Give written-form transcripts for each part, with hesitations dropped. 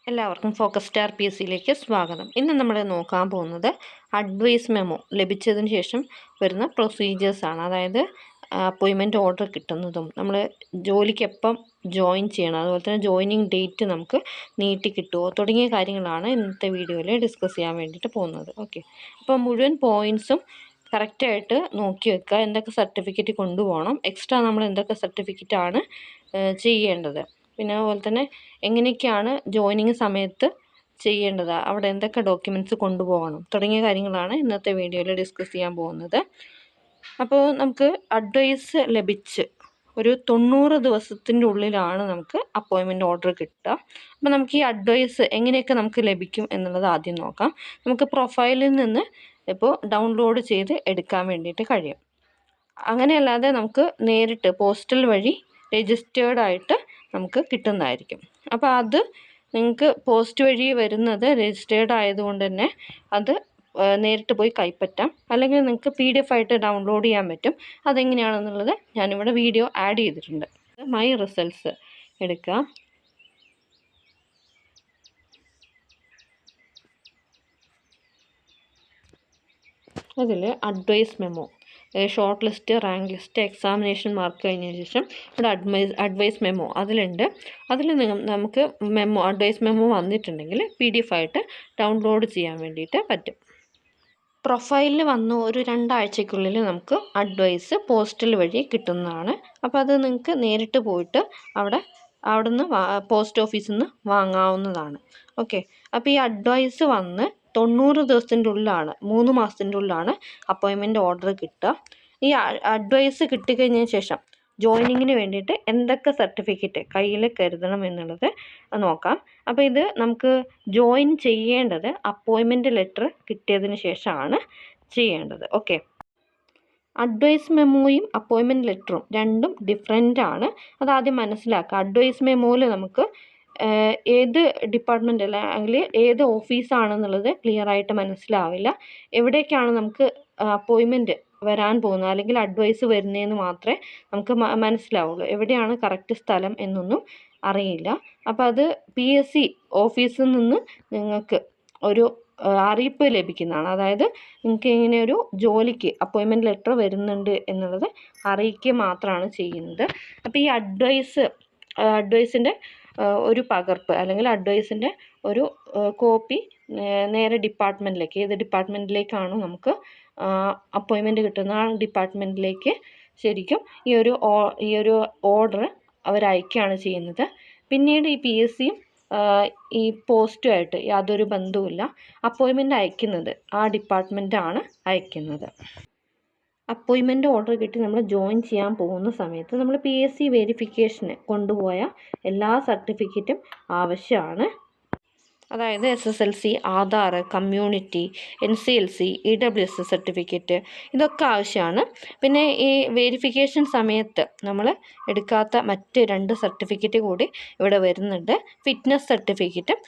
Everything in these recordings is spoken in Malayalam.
എല്ലാവർക്കും ഫോക്കസ് സ്റ്റാർ പി എസ് സിയിലേക്ക് സ്വാഗതം. ഇന്ന് നമ്മൾ നോക്കാൻ പോകുന്നത് അഡ്വൈസ് മെമ്മോ ലഭിച്ചതിന് ശേഷം വരുന്ന പ്രൊസീജിയേഴ്സാണ്. അതായത് അപ്പോയിൻമെൻറ്റ് ഓർഡർ കിട്ടുന്നതും നമ്മൾ ജോലിക്ക് എപ്പം ജോയിൻ ചെയ്യണം, അതുപോലെ തന്നെ ജോയിനിങ് ഡേറ്റ് നമുക്ക് നീട്ടി കിട്ടുമോ തുടങ്ങിയ കാര്യങ്ങളാണ് ഇന്നത്തെ വീഡിയോയിൽ ഡിസ്കസ് ചെയ്യാൻ വേണ്ടിയിട്ട് പോകുന്നത്. ഓക്കെ, അപ്പോൾ മുഴുവൻ പോയിൻറ്റ്സും കറക്റ്റായിട്ട് നോക്കി വെക്കുക. എന്തൊക്കെ സർട്ടിഫിക്കറ്റ് കൊണ്ടുപോകണം, എക്സ്ട്രാ നമ്മൾ എന്തൊക്കെ സർട്ടിഫിക്കറ്റാണ് ചെയ്യേണ്ടത്, പിന്നെ അതുപോലെ തന്നെ എങ്ങനെയൊക്കെയാണ് ജോയിനിങ് സമയത്ത് ചെയ്യേണ്ടത്, അവിടെ എന്തൊക്കെ ഡോക്യുമെൻറ്റ്സ് കൊണ്ടുപോകണം തുടങ്ങിയ കാര്യങ്ങളാണ് ഇന്നത്തെ വീഡിയോയിൽ ഡിസ്കസ് ചെയ്യാൻ പോകുന്നത്. അപ്പോൾ നമുക്ക് അഡ്വൈസ് ലഭിച്ച് ഒരു 90 ദിവസത്തിൻ്റെ ഉള്ളിലാണ് നമുക്ക് അപ്പോയിൻമെൻറ്റ് ഓർഡർ കിട്ടുക. അപ്പോൾ നമുക്ക് ഈ അഡ്വൈസ് എങ്ങനെയൊക്കെ നമുക്ക് ലഭിക്കും എന്നുള്ളത് ആദ്യം നോക്കാം. നമുക്ക് പ്രൊഫൈലിൽ നിന്ന് ഇപ്പോൾ ഡൗൺലോഡ് ചെയ്ത് എടുക്കാൻ വേണ്ടിയിട്ട് കഴിയും. അങ്ങനെയല്ലാതെ നമുക്ക് നേരിട്ട് പോസ്റ്റൽ വഴി രജിസ്റ്റേർഡായിട്ട് നമുക്ക് കിട്ടുന്നതായിരിക്കും. അപ്പോൾ അത് നിങ്ങൾക്ക് പോസ്റ്റ് വഴി വരുന്നത് രജിസ്റ്റേർഡ് ആയതുകൊണ്ട് തന്നെ അത് നേരിട്ട് പോയി കൈപ്പറ്റാം. അല്ലെങ്കിൽ നിങ്ങൾക്ക് PDF ആയിട്ട് ഡൗൺലോഡ് ചെയ്യാൻ പറ്റും. അതെങ്ങനെയാണെന്നുള്ളത് ഞാനിവിടെ വീഡിയോ ആഡ് ചെയ്തിട്ടുണ്ട്. മൈ റിസൾട്ട്സ് എടുക്കുക. അതിൽ advice memo, short list, rank list, examination mark കഴിഞ്ഞതിന് ശേഷം ഇവിടെ അഡ്വൈസ് മെമ്മോ അതിലുണ്ട്. അതിൽ നമുക്ക് അഡ്വൈസ് മെമ്മോ വന്നിട്ടുണ്ടെങ്കിൽ PDF ആയിട്ട് ഡൗൺലോഡ് ചെയ്യാൻ വേണ്ടിയിട്ട് പറ്റും. പ്രൊഫൈലിൽ വന്ന് ഒരു 2 ആഴ്ചയ്ക്കുള്ളിൽ നമുക്ക് അഡ്വൈസ് പോസ്റ്റൽ വഴി കിട്ടുന്നതാണ്. അപ്പോൾ അത് നിങ്ങൾക്ക് നേരിട്ട് പോയിട്ട് അവിടുന്ന് പോസ്റ്റ് ഓഫീസിൽ നിന്ന് വാങ്ങാവുന്നതാണ്. ഓക്കെ, അപ്പോൾ ഈ അഡ്വൈസ് വന്ന് 90 ദിവസത്തിൻ്റെ ഉള്ളിലാണ്, 3 മാസത്തിൻ്റെ ഉള്ളിലാണ് അപ്പോയിൻമെൻറ്റ് ഓർഡർ കിട്ടുക. ഈ അഡ്വൈസ് കിട്ടിക്കഴിഞ്ഞതിന് ശേഷം ജോയിനിങ്ങിന് വേണ്ടിയിട്ട് എന്തൊക്കെ സർട്ടിഫിക്കറ്റ് കയ്യിൽ കരുതണം എന്നുള്ളത് നോക്കാം. അപ്പോൾ ഇത് നമുക്ക് ജോയിൻ ചെയ്യേണ്ടത് അപ്പോയിൻമെൻറ്റ് ലെറ്റർ കിട്ടിയതിന് ശേഷമാണ് ചെയ്യേണ്ടത്. ഓക്കെ, അഡ്വൈസ് മെമ്മോയും അപ്പോയിൻമെൻറ്റ് ലെറ്ററും രണ്ടും ഡിഫറെൻ്റ് ആണ്. അതാദ്യം മനസ്സിലാക്കുക. അഡ്വൈസ് മെമ്മോയിൽ നമുക്ക് ഏത് ഡിപ്പാർട്ട്മെൻറ്റ് അല്ലെങ്കിൽ ഏത് ഓഫീസാണെന്നുള്ളത് ക്ലിയർ ആയിട്ട് മനസ്സിലാവില്ല. എവിടേക്കാണ് നമുക്ക് അപ്പോയിൻമെൻറ്റ് വരാൻ പോകുന്നത് അല്ലെങ്കിൽ അഡ്വൈസ് വരുന്നതെന്ന് മാത്രമേ നമുക്ക് മനസ്സിലാവുള്ളൂ. എവിടെയാണ് കറക്റ്റ് സ്ഥലം എന്നൊന്നും അറിയില്ല. അപ്പോൾ അത് PSC ഓഫീസിൽ നിന്ന് നിങ്ങൾക്ക് ഒരു അറിയിപ്പ് ലഭിക്കുന്നതാണ്. അതായത് നിങ്ങൾക്ക് ഇങ്ങനെ ഒരു ജോലിക്ക് അപ്പോയിൻമെൻറ്റ് ലെറ്റർ വരുന്നുണ്ട് എന്നുള്ളത് അറിയിക്കുക മാത്രമാണ് ചെയ്യുന്നത്. അപ്പോൾ ഈ അഡ്വൈസിൻ്റെ ഒരു പകർപ്പ് അല്ലെങ്കിൽ അഡ്വൈസിൻ്റെ ഒരു കോപ്പി നേരെ ഡിപ്പാർട്ട്മെൻറ്റിലേക്ക്, ഏത് ഡിപ്പാർട്ട്മെൻറ്റിലേക്കാണോ നമുക്ക് അപ്പോയിൻമെൻറ്റ് കിട്ടുന്ന ആ ഡിപ്പാർട്ട്മെൻറ്റിലേക്ക് ശരിക്കും ഈ ഒരു ഓർഡർ അവരയക്കുകയാണ് ചെയ്യുന്നത്. പിന്നീട് ഈ PSCയും ഈ പോസ്റ്റുമായിട്ട് യാതൊരു ബന്ധവുമില്ല. അപ്പോയിൻമെൻറ്റ് അയക്കുന്നത് ആ ഡിപ്പാർട്ട്മെൻറ്റാണ് അയക്കുന്നത്. അപ്പോയിൻമെൻറ്റ് ഓർഡർ കിട്ടി നമ്മൾ ജോയിൻ ചെയ്യാൻ പോകുന്ന സമയത്ത് നമ്മൾ PSC വെരിഫിക്കേഷന് കൊണ്ടുപോയ എല്ലാ സർട്ടിഫിക്കറ്റും ആവശ്യമാണ്. അതായത് SSLC, Aadhaar, community, NCLC, EWS certificate, ഇതൊക്കെ ആവശ്യമാണ്. പിന്നെ ഈ വെരിഫിക്കേഷൻ സമയത്ത് നമ്മൾ എടുക്കാത്ത മറ്റ് 2 സർട്ടിഫിക്കറ്റ് കൂടി ഇവിടെ വരുന്നുണ്ട്. ഫിറ്റ്നസ് സർട്ടിഫിക്കറ്റും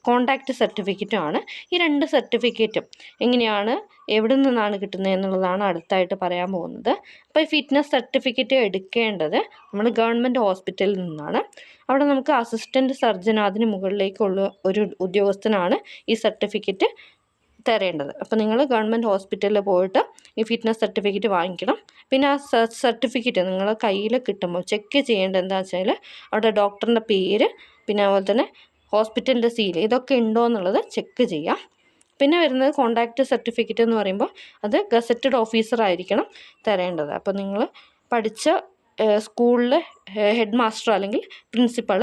കോണ്ടാക്റ്റ് സർട്ടിഫിക്കറ്റുമാണ്. ഈ 2 സർട്ടിഫിക്കറ്റും എങ്ങനെയാണ്, എവിടെ നിന്നാണ് കിട്ടുന്നത് എന്നുള്ളതാണ് അടുത്തായിട്ട് പറയാൻ പോകുന്നത്. അപ്പോൾ ഈ ഫിറ്റ്നസ് സർട്ടിഫിക്കറ്റ് എടുക്കേണ്ടത് നമ്മൾ ഗവൺമെൻറ് ഹോസ്പിറ്റലിൽ നിന്നാണ്. അവിടെ നമുക്ക് അസിസ്റ്റൻറ്റ് സർജൻ, അതിന് മുകളിലേക്കുള്ള ഒരു ഉദ്യോഗസ്ഥനാണ് ഈ സർട്ടിഫിക്കറ്റ് തരേണ്ടത്. അപ്പോൾ നിങ്ങൾ ഗവൺമെൻറ് ഹോസ്പിറ്റലിൽ പോയിട്ട് ഈ ഫിറ്റ്നസ് സർട്ടിഫിക്കറ്റ് വാങ്ങിക്കണം. പിന്നെ ആ സർട്ടിഫിക്കറ്റ് നിങ്ങൾ കയ്യിൽ കിട്ടുമ്പോൾ ചെക്ക് ചെയ്യേണ്ടത് എന്താണെന്ന് വെച്ചാൽ അവിടെ ഡോക്ടറിൻ്റെ പേര്, പിന്നെ അതുപോലെ തന്നെ ഹോസ്പിറ്റലിൻ്റെ സീൽ, ഇതൊക്കെ ഉണ്ടോ എന്നുള്ളത് ചെക്ക് ചെയ്യാം. പിന്നെ വരുന്നത് കോണ്ടാക്റ്റ് സർട്ടിഫിക്കറ്റ് എന്ന് പറയുമ്പോൾ അത് ഗസറ്റഡ് ഓഫീസർ ആയിരിക്കണം തരേണ്ടത്. അപ്പോൾ നിങ്ങൾ പഠിച്ച സ്കൂളിലെ ഹെഡ് മാസ്റ്റർ അല്ലെങ്കിൽ പ്രിൻസിപ്പൾ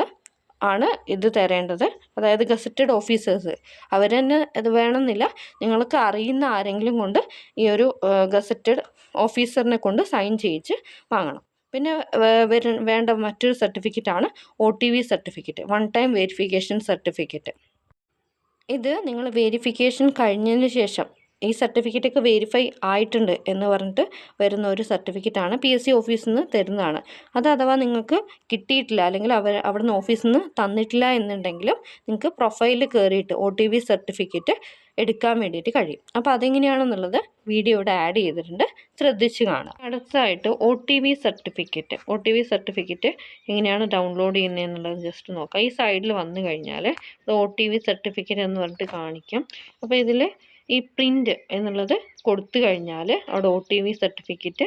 ആണ് ഇത് തരേണ്ടത്. അതായത് ഗസറ്റഡ് ഓഫീസേഴ്സ് അവർ തന്നെ ഇത് വേണമെന്നില്ല, നിങ്ങൾക്ക് അറിയുന്ന ആരെങ്കിലും കൊണ്ട് ഈ ഒരു ഗസറ്റഡ് ഓഫീസറിനെ കൊണ്ട് സൈൻ ചെയ്യിച്ച് വാങ്ങണം. പിന്നെ വേണ്ട മറ്റൊരു സർട്ടിഫിക്കറ്റാണ് OTV certificate, one time verification certificate. ഇത് നിങ്ങൾ വെരിഫിക്കേഷൻ കഴിഞ്ഞതിന് ശേഷം ഈ സർട്ടിഫിക്കറ്റൊക്കെ വെരിഫൈ ആയിട്ടുണ്ട് എന്ന് പറഞ്ഞിട്ട് വരുന്ന ഒരു സർട്ടിഫിക്കറ്റാണ് PSC ഓഫീസിൽ നിന്ന് തരുന്നതാണ്. അത് അഥവാ നിങ്ങൾക്ക് കിട്ടിയിട്ടില്ല അല്ലെങ്കിൽ അവിടുന്ന് ഓഫീസിൽ നിന്ന് തന്നിട്ടില്ല എന്നുണ്ടെങ്കിലും നിങ്ങൾക്ക് പ്രൊഫൈലിൽ കയറിയിട്ട് OTV സർട്ടിഫിക്കറ്റ് എടുക്കാൻ വേണ്ടിയിട്ട് കഴിയും. അപ്പോൾ അതെങ്ങനെയാണെന്നുള്ളത് വീഡിയോ ഇവിടെ ആഡ് ചെയ്തിട്ടുണ്ട്, ശ്രദ്ധിച്ച് കാണാം. അടുത്തതായിട്ട് OTV സർട്ടിഫിക്കറ്റ് എങ്ങനെയാണ് ഡൗൺലോഡ് ചെയ്യുന്നതെന്നുള്ളത് ജസ്റ്റ് നോക്കാം. ഈ സൈഡിൽ വന്നു കഴിഞ്ഞാൽ OTV സർട്ടിഫിക്കറ്റ് എന്ന് പറഞ്ഞിട്ട് കാണിക്കാം. അപ്പോൾ ഇതിൽ ഈ പ്രിൻ്റ് എന്നുള്ളത് കൊടുത്തു കഴിഞ്ഞാൽ അവിടെ OTV സർട്ടിഫിക്കറ്റ്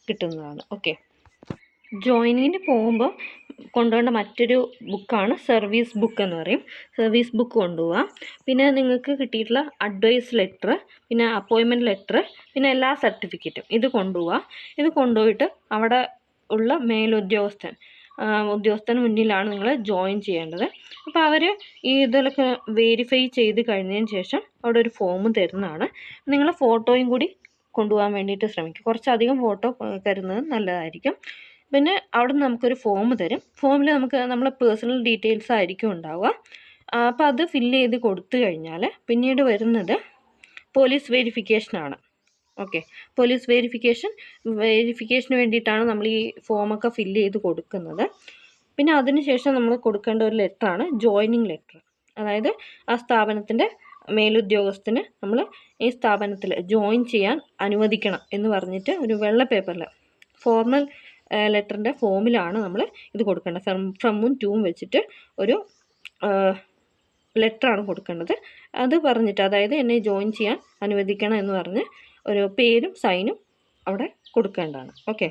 കിട്ടുന്നതാണ്. ഓക്കെ, ജോയിനിങ്ങിന് പോകുമ്പോൾ കൊണ്ടുപോകേണ്ട മറ്റൊരു ബുക്കാണ് സർവീസ് ബുക്ക് എന്ന് പറയും. സർവീസ് ബുക്ക് കൊണ്ടുപോവുക. പിന്നെ നിങ്ങൾക്ക് കിട്ടിയിട്ടുള്ള അഡ്വൈസ് ലെറ്റർ, പിന്നെ അപ്പോയിൻമെൻറ്റ് ലെറ്റർ, പിന്നെ എല്ലാ സർട്ടിഫിക്കറ്റും ഇത് കൊണ്ടുപോവുക. ഇത് കൊണ്ടുപോയിട്ട് അവിടെ ഉള്ള ഉദ്യോഗസ്ഥന് മുന്നിലാണ് നിങ്ങൾ ജോയിൻ ചെയ്യേണ്ടത്. അപ്പോൾ അവർ ഇതിലൊക്കെ വെരിഫൈ ചെയ്ത് കഴിഞ്ഞതിന് ശേഷം അവിടെ ഒരു ഫോം തരുന്നതാണ്. നിങ്ങൾ ഫോട്ടോയും കൂടി കൊണ്ടുപോകാൻ വേണ്ടിയിട്ട് ശ്രമിക്കും. കുറച്ചധികം ഫോട്ടോ തരുന്നത് നല്ലതായിരിക്കും. പിന്നെ അവിടെ നിന്ന് നമുക്കൊരു ഫോം തരും. ഫോമിൽ നമ്മളെ പേഴ്സണൽ ഡീറ്റെയിൽസ് ആയിരിക്കും ഉണ്ടാവുക. അപ്പോൾ അത് ഫില്ല് ചെയ്ത് കൊടുത്തു കഴിഞ്ഞാൽ പിന്നീട് വരുന്നത് പോലീസ് വെരിഫിക്കേഷനാണ്. ഓക്കെ, പോലീസ് വെരിഫിക്കേഷന് വേണ്ടിയിട്ടാണ് നമ്മൾ ഈ ഫോമൊക്കെ ഫില്ല് ചെയ്ത് കൊടുക്കുന്നത്. പിന്നെ അതിന് ശേഷം നമ്മൾ കൊടുക്കേണ്ട ഒരു ലെറ്ററാണ് ജോയിനിങ് ലെറ്റർ. അതായത് ആ സ്ഥാപനത്തിൻ്റെ മേലുദ്യോഗസ്ഥന് നമ്മൾ ഈ സ്ഥാപനത്തിൽ ജോയിൻ ചെയ്യാൻ അനുവദിക്കണം എന്ന് പറഞ്ഞിട്ട് ഒരു വെള്ള പേപ്പറിൽ ഫോർമൽ ലെറ്ററിൻ്റെ ഫോമിലാണ് നമ്മൾ ഇത് കൊടുക്കേണ്ടത്. ഫ്രമും ടൂവും വെച്ചിട്ട് ഒരു ലെറ്ററാണ് കൊടുക്കേണ്ടത്. അത് പറഞ്ഞിട്ട്, അതായത് എന്നെ ജോയിൻ ചെയ്യാൻ അനുവദിക്കണം എന്ന് പറഞ്ഞ് ഒരു പേരും സൈനും അവിടെ കൊടുക്കേണ്ടതാണ്. ഓക്കെ,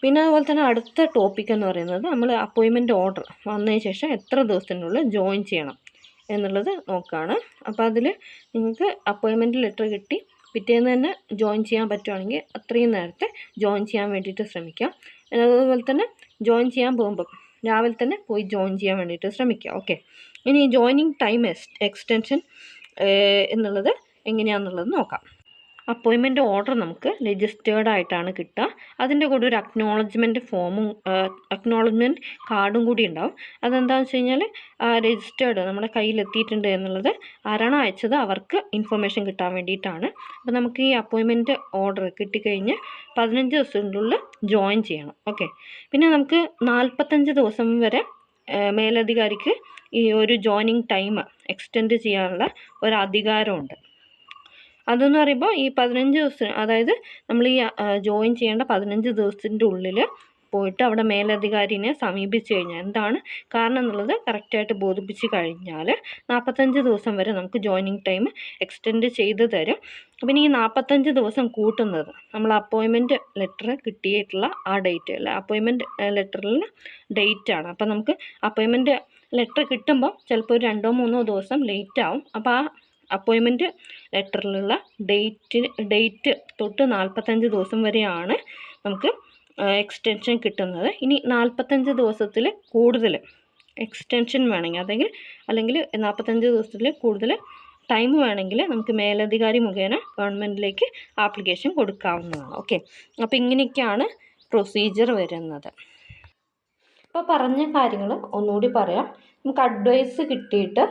പിന്നെ അതുപോലെ തന്നെ അടുത്ത ടോപ്പിക് എന്ന് പറയുന്നത് നമ്മൾ അപ്പോയിൻമെൻറ്റ് ഓർഡർ വന്നതിന് ശേഷം എത്ര ദിവസത്തിനുള്ളിൽ ജോയിൻ ചെയ്യണം എന്നുള്ളത് നോക്കുകയാണ്. അപ്പോൾ അതിൽ നിങ്ങൾക്ക് അപ്പോയിൻമെൻറ്റ് ലെറ്റർ കിട്ടി പിറ്റേന്ന് തന്നെ ജോയിൻ ചെയ്യാൻ പറ്റുവാണെങ്കിൽ അത്രയും നേരത്തെ ജോയിൻ ചെയ്യാൻ വേണ്ടിയിട്ട് ശ്രമിക്കാം. അതുപോലെ തന്നെ ജോയിൻ ചെയ്യാൻ പോകുമ്പം രാവിലെ തന്നെ പോയി ജോയിൻ ചെയ്യാൻ വേണ്ടിയിട്ട് ശ്രമിക്കുക. ഓക്കെ, ഇനി ജോയിനിങ് ടൈം എക്സ്റ്റൻഷൻ എന്നുള്ളത് എങ്ങനെയാണെന്നുള്ളത് നോക്കാം. അപ്പോയിൻമെൻറ്റ് ഓർഡർ നമുക്ക് രജിസ്റ്റേർഡ് ആയിട്ടാണ് കിട്ടുക. അതിൻ്റെ കൂടെ ഒരു അക്നോളജ്മെൻറ്റ് കാർഡും കൂടി ഉണ്ടാവും. അതെന്താണെന്ന് വെച്ച് കഴിഞ്ഞാൽ രജിസ്റ്റേർഡ് നമ്മുടെ കയ്യിലെത്തിയിട്ടുണ്ട് എന്നുള്ളത് ആരാണോ അയച്ചത് അവർക്ക് ഇൻഫർമേഷൻ കിട്ടാൻ വേണ്ടിയിട്ടാണ്. അപ്പോൾ നമുക്ക് ഈ അപ്പോയിൻമെൻറ്റ് ഓർഡർ കിട്ടിക്കഴിഞ്ഞ് 15 ദിവസത്തിനുള്ളിൽ ജോയിൻ ചെയ്യണം. ഓക്കെ, പിന്നെ നമുക്ക് 45 ദിവസം വരെ മേലധികാരിക്ക് ഈ ഒരു ജോയിനിങ് ടൈം എക്സ്റ്റെൻഡ് ചെയ്യാനുള്ള ഒരു അധികാരമുണ്ട്. അതെന്ന് പറയുമ്പോൾ ഈ 15 ദിവസം, അതായത് നമ്മൾ ഈ ജോയിൻ ചെയ്യേണ്ട 15 ദിവസത്തിൻ്റെ ഉള്ളിൽ പോയിട്ട് അവിടെ മേലധികാരിനെ സമീപിച്ച് കഴിഞ്ഞാൽ എന്താണ് കാരണം എന്നുള്ളത് കറക്റ്റായിട്ട് ബോധിപ്പിച്ച് കഴിഞ്ഞാൽ 45 ദിവസം വരെ നമുക്ക് ജോയിനിങ് ടൈം എക്സ്റ്റെൻഡ് ചെയ്ത് തരും. പിന്നെ ഈ 45 ദിവസം കൂട്ടുന്നത് നമ്മൾ അപ്പോയിൻമെൻറ്റ് ലെറ്റർ കിട്ടിയിട്ടുള്ള ആ ഡേറ്റ് അല്ല, അപ്പോയിൻമെൻറ്റ് ലെറ്ററിൽ ഡേറ്റാണ്. അപ്പോൾ നമുക്ക് അപ്പോയിൻമെൻറ്റ് ലെറ്റർ കിട്ടുമ്പോൾ ചിലപ്പോൾ ഒരു 2-3 ദിവസം ലേറ്റ് ആവും. അപ്പോൾ ആ അപ്പോയിൻമെൻറ്റ് ലെറ്ററിലുള്ള ഡേറ്റ് തൊട്ട് 45 ദിവസം വരെയാണ് നമുക്ക് എക്സ്റ്റൻഷൻ കിട്ടുന്നത്. ഇനി 45 ദിവസത്തിൽ കൂടുതൽ എക്സ്റ്റൻഷൻ വേണമെങ്കിൽ അല്ലെങ്കിൽ 45 ദിവസത്തിൽ കൂടുതൽ ടൈം വേണമെങ്കിൽ നമുക്ക് മേലധികാരി മുഖേന ഗവൺമെൻറ്റിലേക്ക് ആപ്ലിക്കേഷൻ കൊടുക്കാവുന്നതാണ്. ഓക്കെ, അപ്പോൾ ഇങ്ങനെയൊക്കെയാണ് പ്രൊസീജിയർ വരുന്നത്. ഇപ്പോൾ പറഞ്ഞ കാര്യങ്ങൾ ഒന്നുകൂടി പറയാം. നമുക്ക് അഡ്വൈസ് കിട്ടിയിട്ട്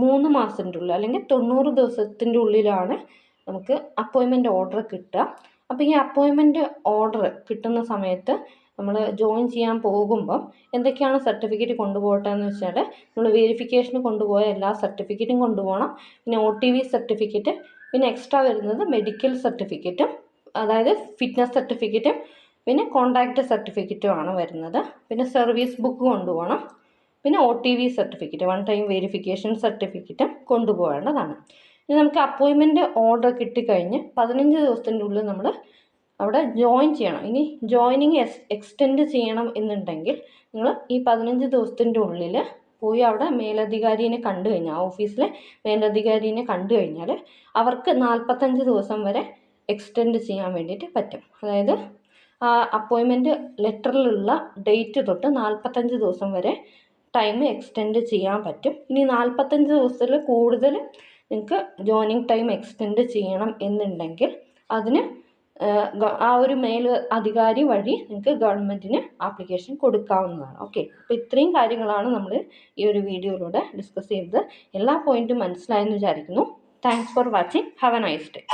3 മാസത്തിൻ്റെ ഉള്ളിൽ അല്ലെങ്കിൽ 90 ദിവസത്തിൻ്റെ ഉള്ളിലാണ് നമുക്ക് അപ്പോയിൻമെൻറ്റ് ഓർഡർ കിട്ടുക. അപ്പോൾ ഈ അപ്പോയിൻമെൻറ്റ് ഓർഡർ കിട്ടുന്ന സമയത്ത് നമ്മൾ ജോയിൻ ചെയ്യാൻ പോകുമ്പം എന്തൊക്കെയാണ് സർട്ടിഫിക്കറ്റ് കൊണ്ടുപോകട്ടെ എന്ന് വെച്ചാൽ നമ്മൾ വെരിഫിക്കേഷന് കൊണ്ടുപോയ എല്ലാ സർട്ടിഫിക്കറ്റും കൊണ്ടുപോകണം. പിന്നെ OTV സർട്ടിഫിക്കറ്റ്, പിന്നെ എക്സ്ട്രാ വരുന്നത് മെഡിക്കൽ സർട്ടിഫിക്കറ്റും, അതായത് ഫിറ്റ്നസ് സർട്ടിഫിക്കറ്റും പിന്നെ കോൺടാക്റ്റ് സർട്ടിഫിക്കറ്റുമാണ് വരുന്നത്. പിന്നെ സർവീസ് ബുക്ക് കൊണ്ടുപോകണം. പിന്നെ OTV certificate, one time verification സർട്ടിഫിക്കറ്റും കൊണ്ടുപോകേണ്ടതാണ്. ഇനി നമുക്ക് അപ്പോയിൻമെൻറ്റ് ഓർഡർ കിട്ടിക്കഴിഞ്ഞ് 15 ദിവസത്തിൻ്റെ ഉള്ളിൽ നമ്മൾ അവിടെ ജോയിൻ ചെയ്യണം. ഇനി ജോയിനിങ് എക്സ്റ്റെൻഡ് ചെയ്യണം എന്നുണ്ടെങ്കിൽ നിങ്ങൾ ഈ 15 ദിവസത്തിൻ്റെ ഉള്ളിൽ പോയി അവിടെ മേലധികാരിനെ കണ്ടു കഴിഞ്ഞാൽ, ഓഫീസിലെ മേലധികാരിനെ കണ്ടു കഴിഞ്ഞാൽ അവർക്ക് 45 ദിവസം വരെ എക്സ്റ്റെൻഡ് ചെയ്യാൻ വേണ്ടിയിട്ട് പറ്റും. അതായത് ആ അപ്പോയിൻമെൻറ്റ് ലെറ്ററിലുള്ള ഡേറ്റ് തൊട്ട് 45 ദിവസം വരെ ടൈം എക്സ്റ്റെൻഡ് ചെയ്യാൻ പറ്റും. ഇനി 45 ദിവസത്തിൽ കൂടുതൽ നിങ്ങൾക്ക് ജോയിനിങ് ടൈം എക്സ്റ്റെൻഡ് ചെയ്യണം എന്നുണ്ടെങ്കിൽ അതിന് ആ ഒരു അധികാരി വഴി നിങ്ങൾക്ക് ഗവൺമെൻറ്റിന് ആപ്ലിക്കേഷൻ കൊടുക്കാവുന്നതാണ്. ഓക്കെ, അപ്പോൾ ഇത്രയും കാര്യങ്ങളാണ് നമ്മൾ ഈ ഒരു വീഡിയോയിലൂടെ ഡിസ്കസ് ചെയ്തത്. എല്ലാ പോയിൻറ്റും മനസ്സിലായെന്ന് വിചാരിക്കുന്നു. Thanks for watching. Have A nice day.